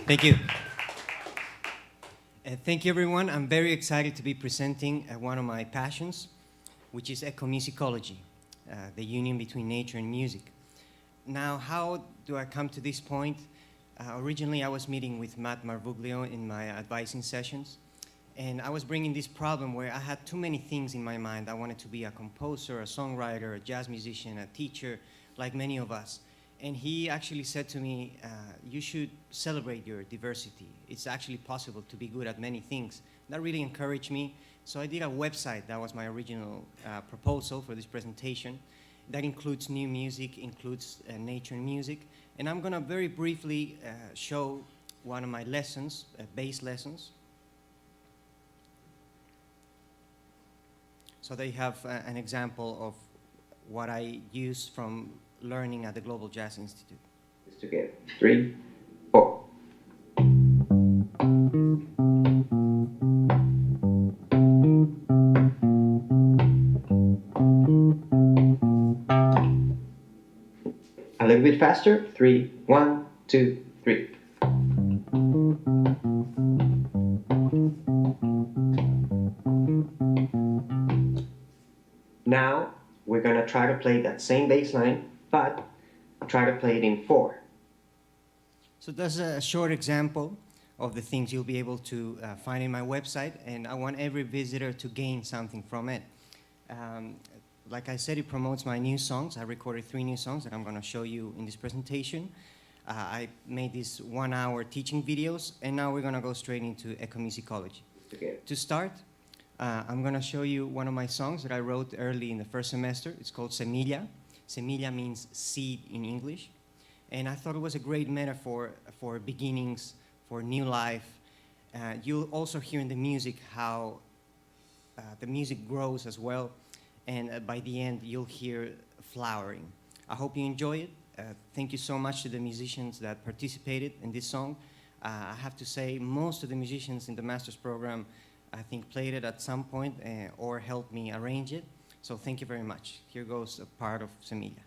Thank you. Thank you, everyone. I'm very excited to be presenting one of my passions, which is ecomusicology, the union between nature and music. Now, how do I come to this point? Originally, I was meeting with Matt Marvuglio in my advising sessions, and I was bringing this problem where I had too many things in my mind. I wanted to be a composer, a songwriter, a jazz musician, a teacher, like many of us. And he actually said to me, you should celebrate your diversity. It's actually possible to be good at many things. That really encouraged me. So I did a website. That was my original proposal for this presentation. That includes new music, includes nature and music. And I'm going to very briefly show one of my lessons, bass lessons. So they have an example of what I used from learning at the Global Jazz Institute. Just together. 3, 4. A little bit faster. 3, 1, 2, 3. Now we're going to try to play that same bass line, but try to play it in 4. So that's a short example of the things you'll be able to find in my website, and I want every visitor to gain something from it. Like I said, it promotes my new songs. I recorded 3 new songs that I'm going to show you in this presentation. I made these 1-hour teaching videos, and now we're going to go straight into ecomusicology. Okay. To start, I'm going to show you one of my songs that I wrote early in the first semester. It's called Semilla. Semilla means seed in English. And I thought it was a great metaphor for beginnings, for new life. You'll also hear in the music how the music grows as well. And by the end, you'll hear flowering. I hope you enjoy it. Thank you so much to the musicians that participated in this song. I have to say, most of the musicians in the master's program, I think, played it at some point or helped me arrange it. So thank you very much. Here goes a part of Semilla.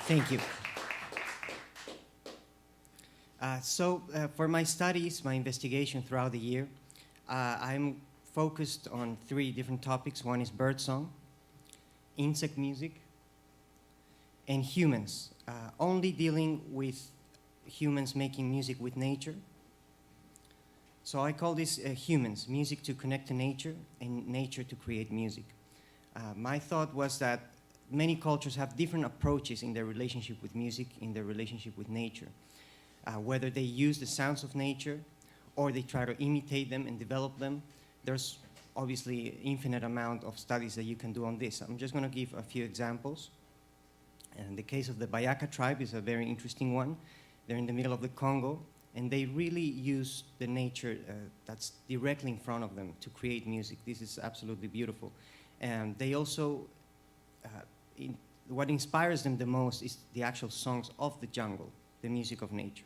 Thank you. For my studies, my investigation throughout the year, I'm focused on 3 different topics. One is birdsong, insect music, and humans, only dealing with humans making music with nature. So I call this humans, music to connect to nature and nature to create music. My thought was that many cultures have different approaches in their relationship with music, in their relationship with nature. Whether they use the sounds of nature or they try to imitate them and develop them, there's obviously infinite amount of studies that you can do on this. I'm just going to give a few examples. And the case of the Bayaka tribe is a very interesting one. They're in the middle of the Congo, and they really use the nature that's directly in front of them to create music. This is absolutely beautiful. And they also, what inspires them the most is the actual songs of the jungle, the music of nature.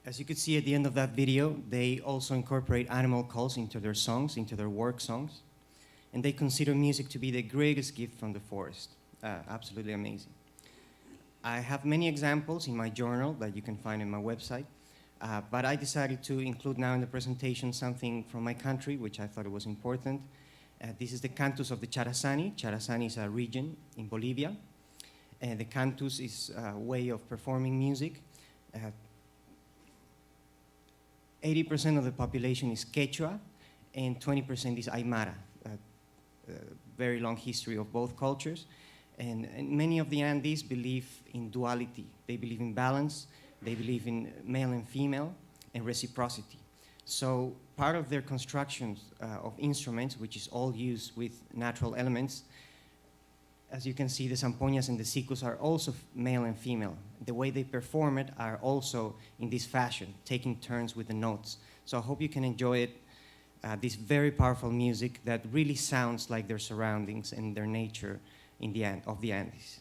As you could see at the end of that video, they also incorporate animal calls into their songs, into their work songs. And they consider music to be the greatest gift from the forest. Absolutely amazing. I have many examples in my journal that you can find in my website. But I decided to include now in the presentation something from my country, which I thought it was important. This is the cantus of the Charazani. Charazani is a region in Bolivia. The cantus is a way of performing music. 80% of the population is Quechua, and 20% is Aymara. Very long history of both cultures. And many of the Andes believe in duality. They believe in balance, they believe in male and female, and reciprocity. So part of their constructions of instruments, which is all used with natural elements, as you can see, the zampoñas and the sicus are also male and female. The way they perform it are also in this fashion, taking turns with the notes. So I hope you can enjoy it, this very powerful music that really sounds like their surroundings and their nature in the of the Andes.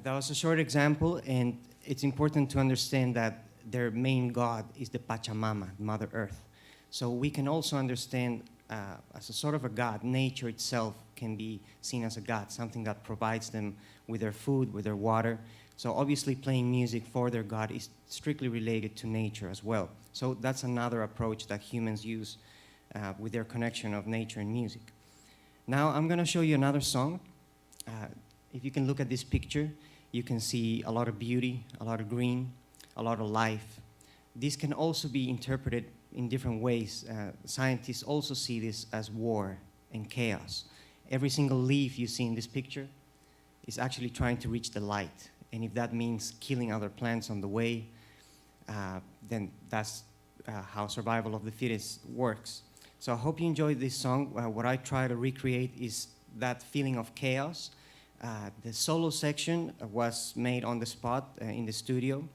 That was a short example, and it's important to understand that their main god is the Pachamama, Mother Earth. So we can also understand as a sort of a god, nature itself can be seen as a god, something that provides them with their food, with their water. So obviously playing music for their god is strictly related to nature as well. So that's another approach that humans use with their connection of nature and music. Now I'm going to show you another song. If you can look at this picture, you can see a lot of beauty, a lot of green, a lot of life. This can also be interpreted in different ways. Scientists also see this as war and chaos. Every single leaf you see in this picture is actually trying to reach the light. And if that means killing other plants on the way, then that's how survival of the fittest works. So I hope you enjoyed this song. What I try to recreate is that feeling of chaos. The solo section was made on the spot in the studio,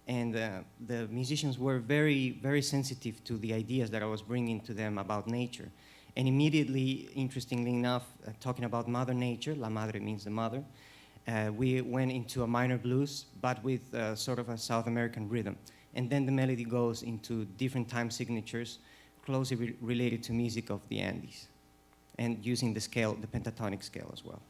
and the musicians were very, very sensitive to the ideas that I was bringing to them about nature. And immediately, interestingly enough, talking about Mother Nature, La Madre means the mother, we went into a minor blues, but with sort of a South American rhythm. And then the melody goes into different time signatures closely related to music of the Andes, and using the scale, the pentatonic scale as well.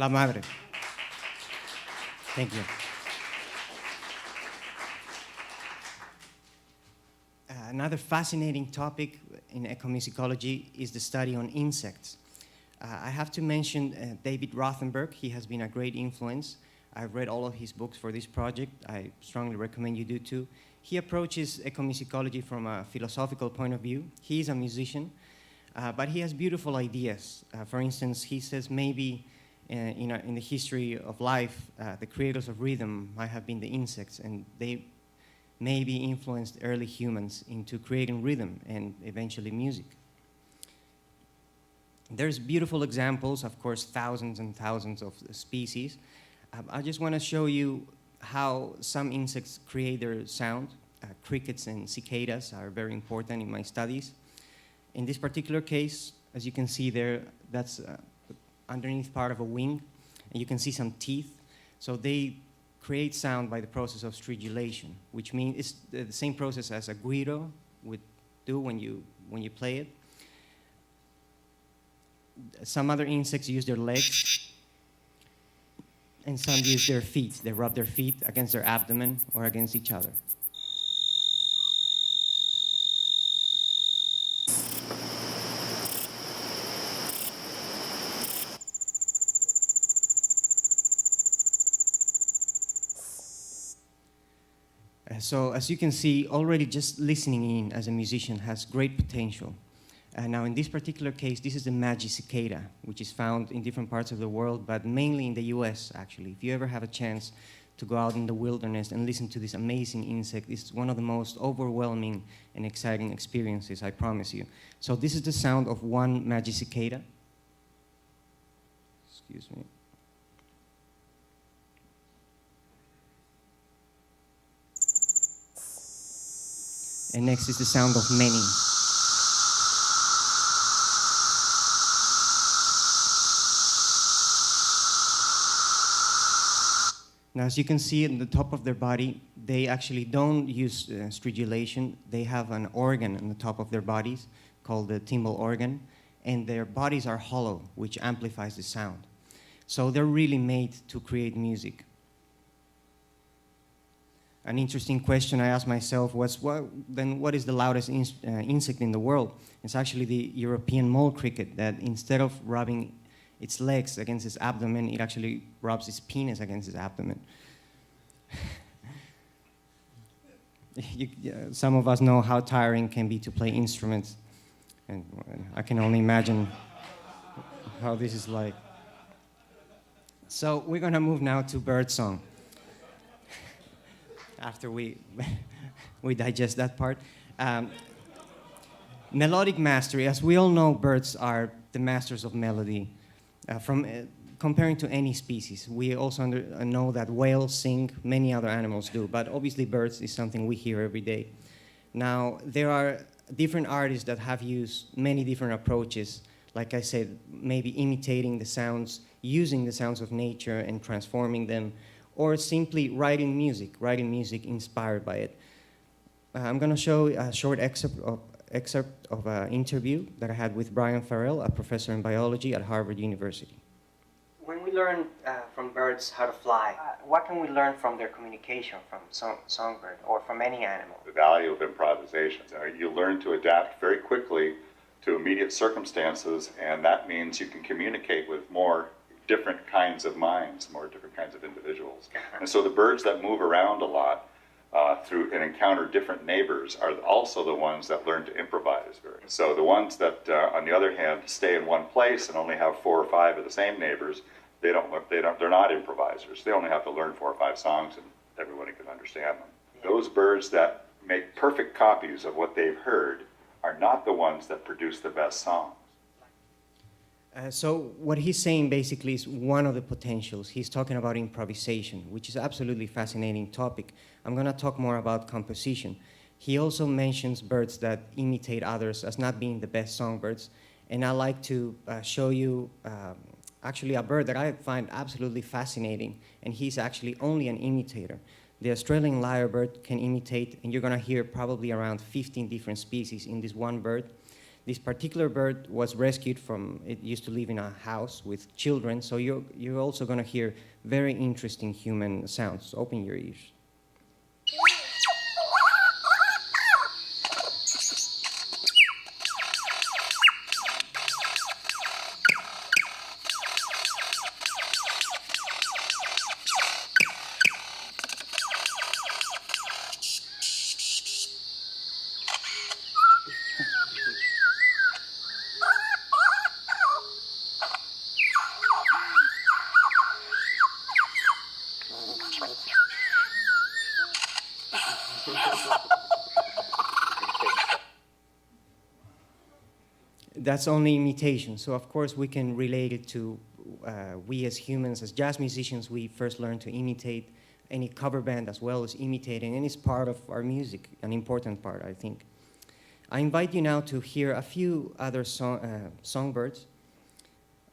La madre. Thank you. Another fascinating topic in ecomusicology is the study on insects. I have to mention David Rothenberg. He has been a great influence. I've read all of his books for this project. I strongly recommend you do too. He approaches ecomusicology from a philosophical point of view. He is a musician, but he has beautiful ideas. For instance, he says maybe in the history of life, the creators of rhythm might have been the insects, and they maybe influenced early humans into creating rhythm and eventually music. There's beautiful examples, of course, thousands and thousands of species. I just want to show you how some insects create their sound. Crickets and cicadas are very important in my studies. In this particular case, as you can see there, that's underneath part of a wing, and you can see some teeth. So they create sound by the process of stridulation, which means it's the same process as a guiro would do when you play it. Some other insects use their legs, and some use their feet. They rub their feet against their abdomen or against each other. So as you can see, already just listening in as a musician has great potential. Now in this particular case, this is the magic cicada, which is found in different parts of the world, but mainly in the US actually. If you ever have a chance to go out in the wilderness and listen to this amazing insect, it's one of the most overwhelming and exciting experiences, I promise you. So this is the sound of one magic cicada. Excuse me. And next is the sound of many. Now, as you can see in the top of their body, they actually don't use stridulation. They have an organ on the top of their bodies called the timbal organ, and their bodies are hollow, which amplifies the sound. So they're really made to create music. An interesting question I asked myself was, what is the loudest insect in the world? It's actually the European mole cricket, that instead of rubbing its legs against its abdomen, it actually rubs its penis against its abdomen. Some of us know how tiring it can be to play instruments, and I can only imagine how this is like. So we're going to move now to birdsong. After we digest that part. Melodic mastery. As we all know, birds are the masters of melody. Comparing to any species, we also know that whales sing, many other animals do, but obviously birds is something we hear every day. Now, there are different artists that have used many different approaches, like I said, maybe imitating the sounds, using the sounds of nature and transforming them, or simply writing music inspired by it. I'm going to show a short excerpt of an interview that I had with Brian Farrell, a professor in biology at Harvard University. When we learn from birds how to fly, what can we learn from their communication, from songbird, or from any animal? The value of improvisation. You learn to adapt very quickly to immediate circumstances, and that means you can communicate with more different kinds of minds, more different kinds of individuals. And so the birds that move around a lot through and encounter different neighbors are also the ones that learn to improvise. So the ones that, on the other hand, stay in one place and only have 4 or 5 of the same neighbors, they're not improvisers. They only have to learn 4 or 5 songs and everybody can understand them. Those birds that make perfect copies of what they've heard are not the ones that produce the best songs. So what he's saying basically is one of the potentials. He's talking about improvisation, which is absolutely fascinating topic. I'm going to talk more about composition. He also mentions birds that imitate others as not being the best songbirds. And I like to show you actually a bird that I find absolutely fascinating, and he's actually only an imitator. The Australian lyrebird can imitate, and you're going to hear probably around 15 different species in this one bird. This particular bird was rescued from, it used to live in a house with children, so you're also going to hear very interesting human sounds. Open your ears. That's only imitation. So of course we can relate it to we as humans, as jazz musicians, we first learn to imitate. Any cover band as well as imitating, and it's part of our music, an important part, I think. I invite you now to hear a few other songbirds.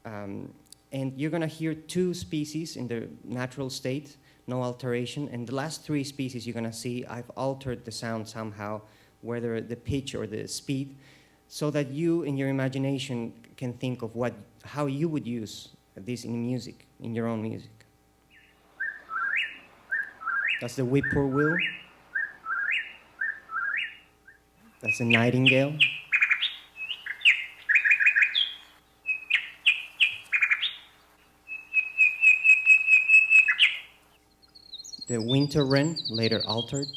And you're going to hear two species in their natural state, no alteration. And the last three species you're going to see, I've altered the sound somehow, whether the pitch or the speed, so that you, in your imagination, can think of how you would use this in music, in your own music. That's the whippoorwill. That's the nightingale. The winter wren, later altered.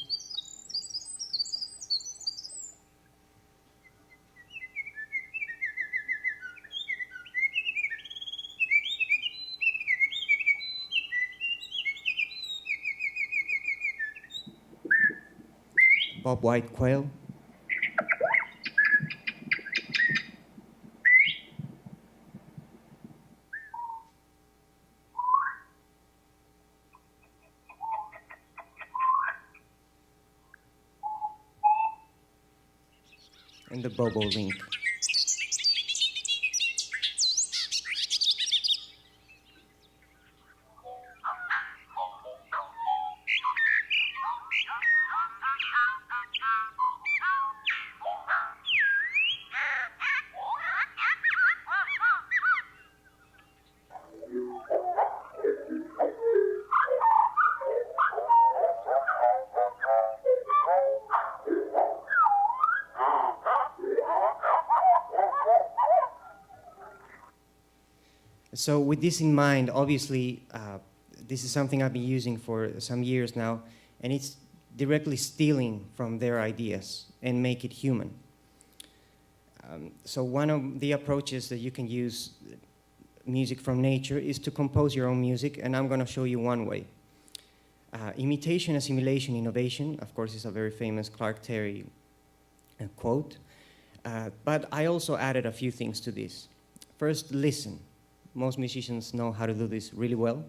Bobwhite quail. And the bobolink. So with this in mind, obviously, this is something I've been using for some years now, and it's directly stealing from their ideas and make it human. So one of the approaches that you can use music from nature is to compose your own music, and I'm going to show you one way. Imitation, assimilation, innovation, of course, is a very famous Clark Terry quote, but I also added a few things to this. First, listen. Most musicians know how to do this really well.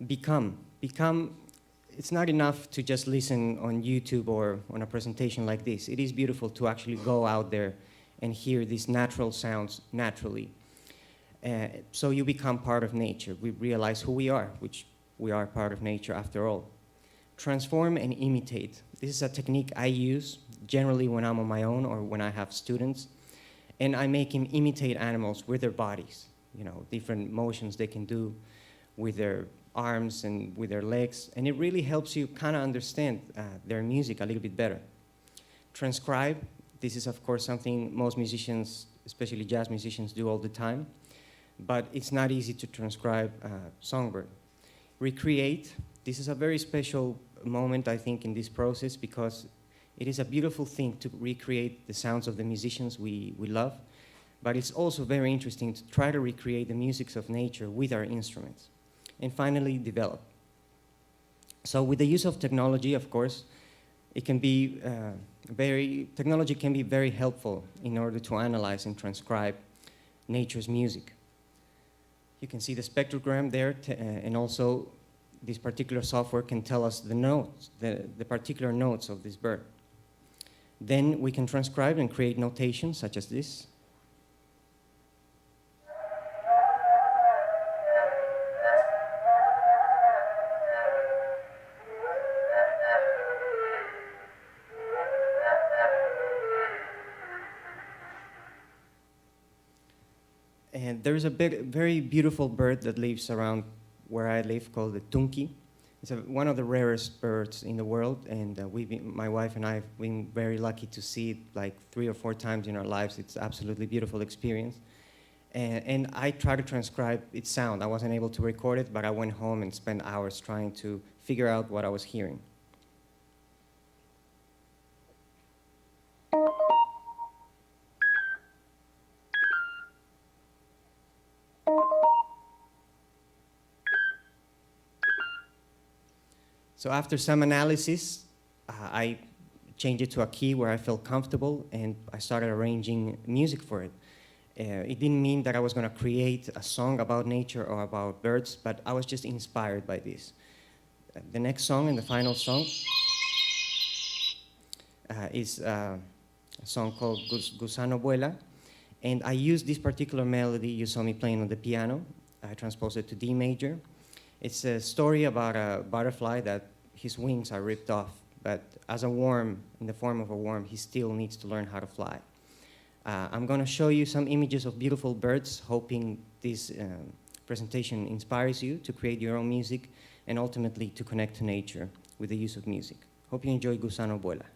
Become. It's not enough to just listen on YouTube or on a presentation like this. It is beautiful to actually go out there and hear these natural sounds naturally. So you become part of nature. We realize who we are, which we are part of nature after all. Transform and imitate. This is a technique I use generally when I'm on my own or when I have students. And I make them imitate animals with their bodies. You know, different motions they can do with their arms and with their legs. And it really helps you kind of understand their music a little bit better. Transcribe. This is, of course, something most musicians, especially jazz musicians, do all the time. But it's not easy to transcribe songbird. Recreate. This is a very special moment, I think, in this process because it is a beautiful thing to recreate the sounds of the musicians we love. But it's also very interesting to try to recreate the music of nature with our instruments. And finally, develop. So with the use of technology, of course, it can be technology can be very helpful in order to analyze and transcribe nature's music. You can see the spectrogram there, and also this particular software can tell us the notes, the particular notes of this bird. Then we can transcribe and create notations such as this. And there's a very beautiful bird that lives around where I live called the tunky. It's one of the rarest birds in the world, and my wife and I have been very lucky to see it like 3 or 4 times in our lives. It's an absolutely beautiful experience. And I tried to transcribe its sound. I wasn't able to record it, but I went home and spent hours trying to figure out what I was hearing. So after some analysis, I changed it to a key where I felt comfortable, and I started arranging music for it. It didn't mean that I was going to create a song about nature or about birds, but I was just inspired by this. The next song and the final song is a song called Gusano Vuela, and I used this particular melody you saw me playing on the piano. I transposed it to D major. It's a story about a butterfly that his wings are ripped off, but as a worm, in the form of a worm, he still needs to learn how to fly. I'm going to show you some images of beautiful birds, hoping this presentation inspires you to create your own music and ultimately to connect to nature with the use of music. Hope you enjoy Gusano Vuela.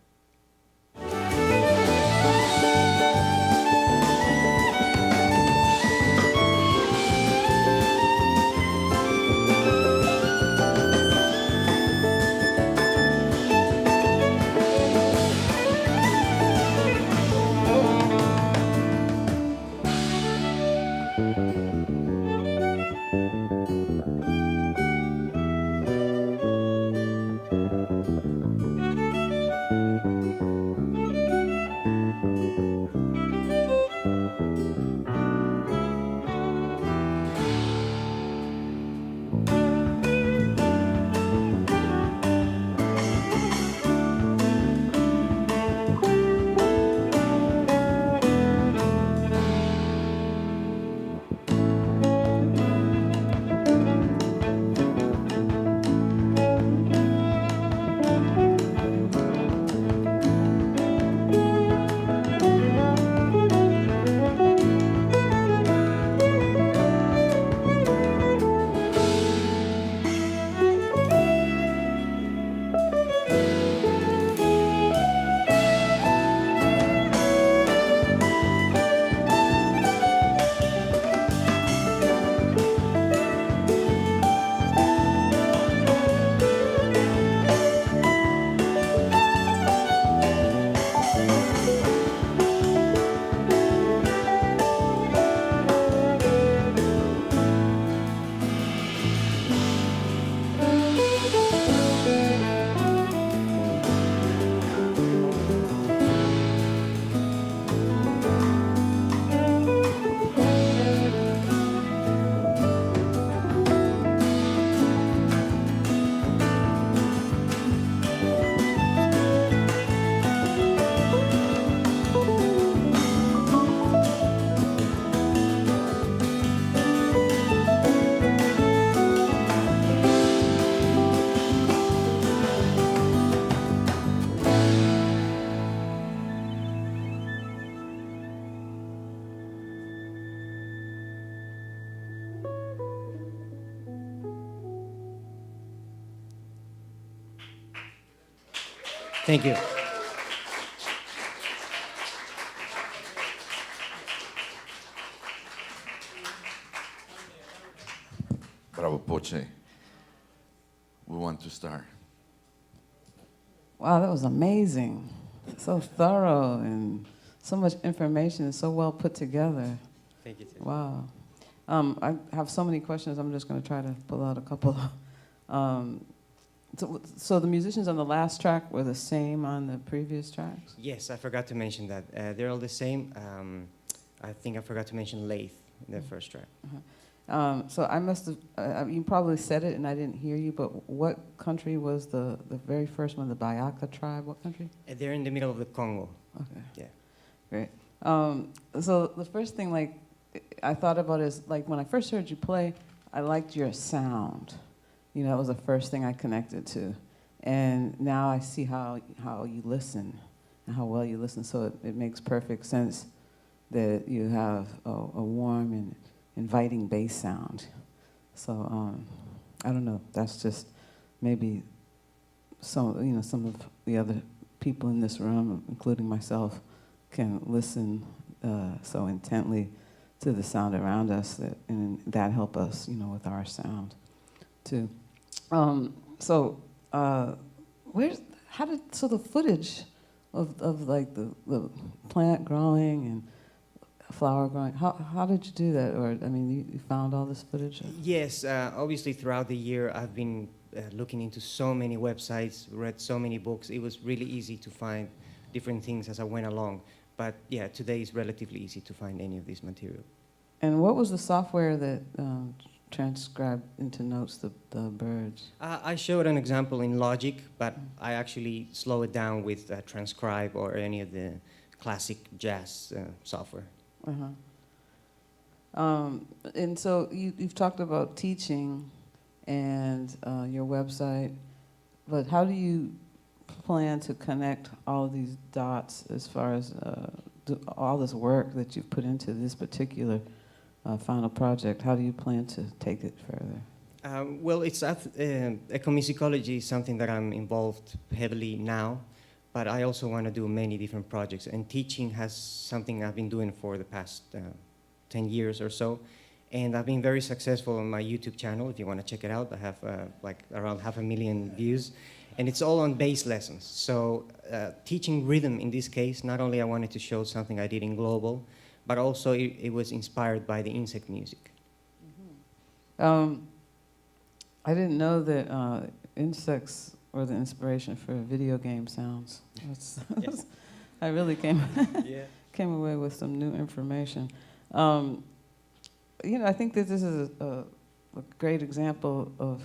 Thank you. Bravo, Poche. We want to start. Wow, that was amazing. So thorough and so much information, so well put together. Thank you, Tim. Wow. I have so many questions. I'm just going to try to pull out a couple. So the musicians on the last track were the same on the previous tracks? Yes, I forgot to mention that. They're all the same. I think I forgot to mention Laith in the first track. So I must have, you probably said it and I didn't hear you, but what country was the very first one, the Bayaka tribe? What country? They're in the middle of the Congo. Okay. Yeah. Great. So the first thing like I thought about is like when I first heard you play, I liked your sound. You know, that was the first thing I connected to. And now I see how you listen and how well you listen. So it makes perfect sense that you have a warm and inviting bass sound. So I don't know. That's just maybe some of the other people in this room, including myself, can listen so intently to the sound around us, and that help us, with our sound, too. So the footage of like the plant growing and flower growing, how did you do that? Or I mean, you found all this footage? Yes, obviously throughout the year I've been looking into so many websites, read so many books. It was really easy to find different things as I went along. But yeah, today is relatively easy to find any of this material. And what was the software that transcribed into notes the birds? I showed an example in Logic, but I actually slow it down with Transcribe or any of the classic jazz software. Uh-huh. And so you've talked about teaching and your website, but how do you plan to connect all of these dots as far as all this work that you've put into this particular final project? How do you plan to take it further? Well, ecomusicology is something that I'm involved heavily now, but I also want to do many different projects. And teaching has something I've been doing for the past 10 years or so. And I've been very successful on my YouTube channel. If you want to check it out, I have like around 500,000 views. And it's all on bass lessons. So teaching rhythm in this case, not only I wanted to show something I did in global, but also it was inspired by the insect music. Mm-hmm. I didn't know that insects were the inspiration for video game sounds. Yes. I really came Yeah. came away with some new information. I think that this is a great example of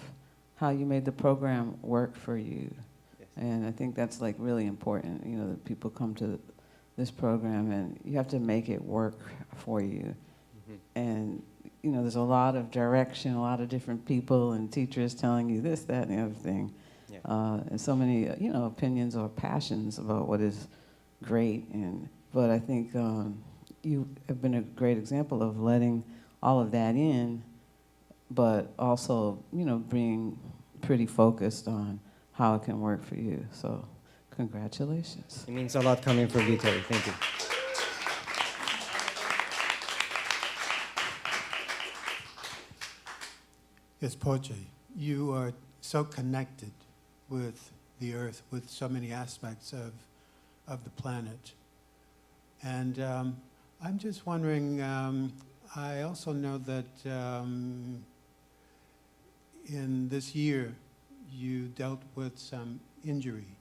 how you made the program work for you. Yes. And I think that's like really important, that people come to this program and you have to make it work for you. Mm-hmm. And, there's a lot of direction, a lot of different people and teachers telling you this, that, and the other thing. Yeah. And so many, opinions or passions about what is great. But I think you have been a great example of letting all of that in, but also, being pretty focused on how it can work for you. So congratulations. It means a lot coming from you, Terry. Thank you. Yes, Poche, you are so connected with the Earth, with so many aspects of the planet. And I'm just wondering, I also know that in this year you dealt with some injury.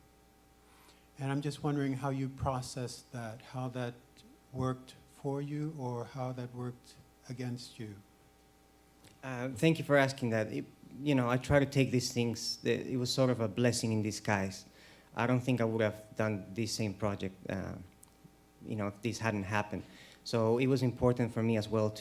And I'm just wondering how you processed that, how that worked for you or how that worked against you. Thank you for asking that. I try to take these things, it was sort of a blessing in disguise. I don't think I would have done this same project, if this hadn't happened. So it was important for me as well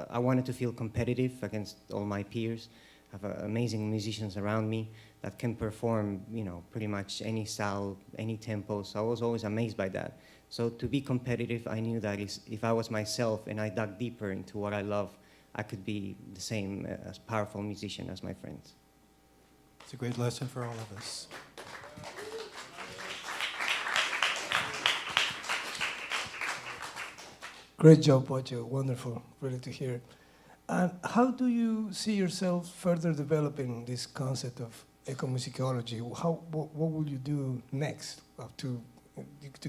I wanted to feel competitive against all my peers. I have amazing musicians around me that can perform, pretty much any style, any tempo. So I was always amazed by that. So to be competitive, I knew that if I was myself and I dug deeper into what I love, I could be the same as powerful musician as my friends. It's a great lesson for all of us. Great job, Poche. Wonderful, really to hear. And how do you see yourself further developing this concept of ecomusicology? What will you do next to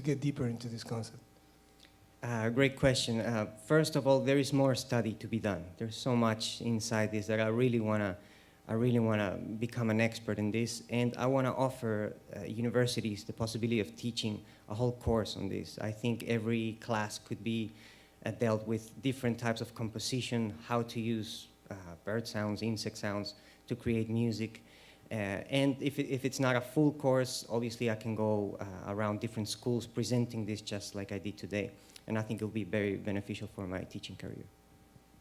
get deeper into this concept? Great question. First of all, there is more study to be done. There's so much inside this that I really wanna become an expert in this, and I wanna offer universities the possibility of teaching a whole course on this. I think every class could be dealt with different types of composition, how to use bird sounds, insect sounds to create music. And if it's not a full course, obviously I can go around different schools presenting this just like I did today. And I think it will be very beneficial for my teaching career.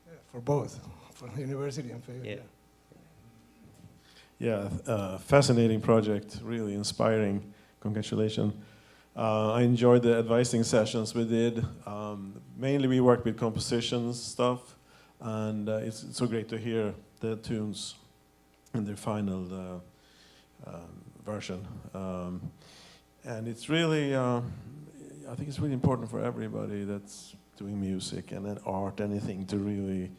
Yeah, for both, for the university and for you. Yeah. Yeah, fascinating project, really inspiring. Congratulations. I enjoyed the advising sessions we did. Mainly we worked with composition stuff, And it's so great to hear the tunes in their final version. And it's really, I think it's really important for everybody that's doing music and then art, anything, to really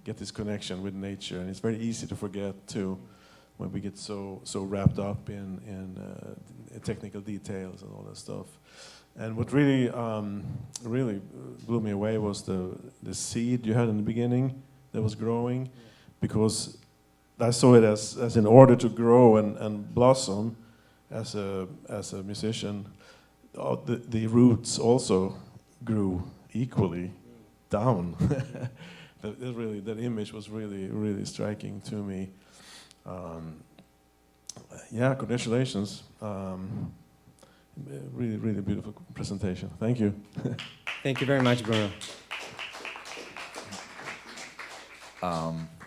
get this connection with nature. And it's very easy to forget too, when we get so wrapped up in technical details and all that stuff. And what really really blew me away was the seed you had in the beginning that was growing, because I saw it as in order to grow and blossom as a musician, the roots also grew equally down. That image was really striking to me. Yeah, congratulations. Really beautiful presentation. Thank you. Thank you very much, Bruno.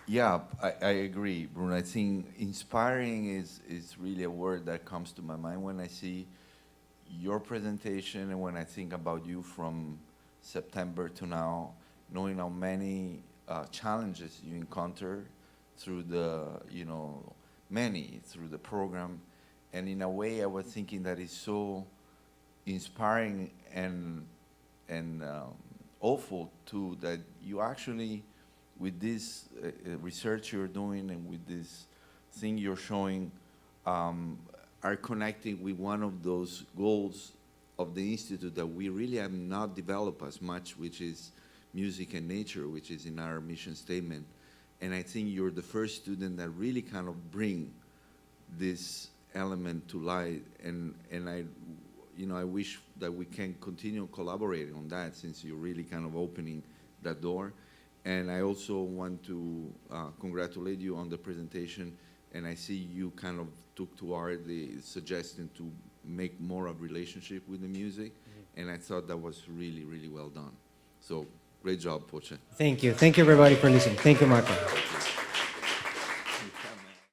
Yeah, I agree, Bruno. I think inspiring is really a word that comes to my mind when I see your presentation and when I think about you from September to now, knowing how many challenges you encounter through the, through the program. And in a way, I was thinking that it's so inspiring and awful too, that you actually, with this research you're doing and with this thing you're showing, are connecting with one of those goals of the Institute that we really have not developed as much, which is music and nature, which is in our mission statement. And I think you're the first student that really kind of bring this element to light. And I wish that we can continue collaborating on that, since you're really kind of opening that door. And I also want to congratulate you on the presentation. And I see you kind of took to heart the suggestion to make more of a relationship with the music. And I thought that was really well done. So great job, Ponce. Thank you. Thank you, everybody, for listening. Thank you, Marco.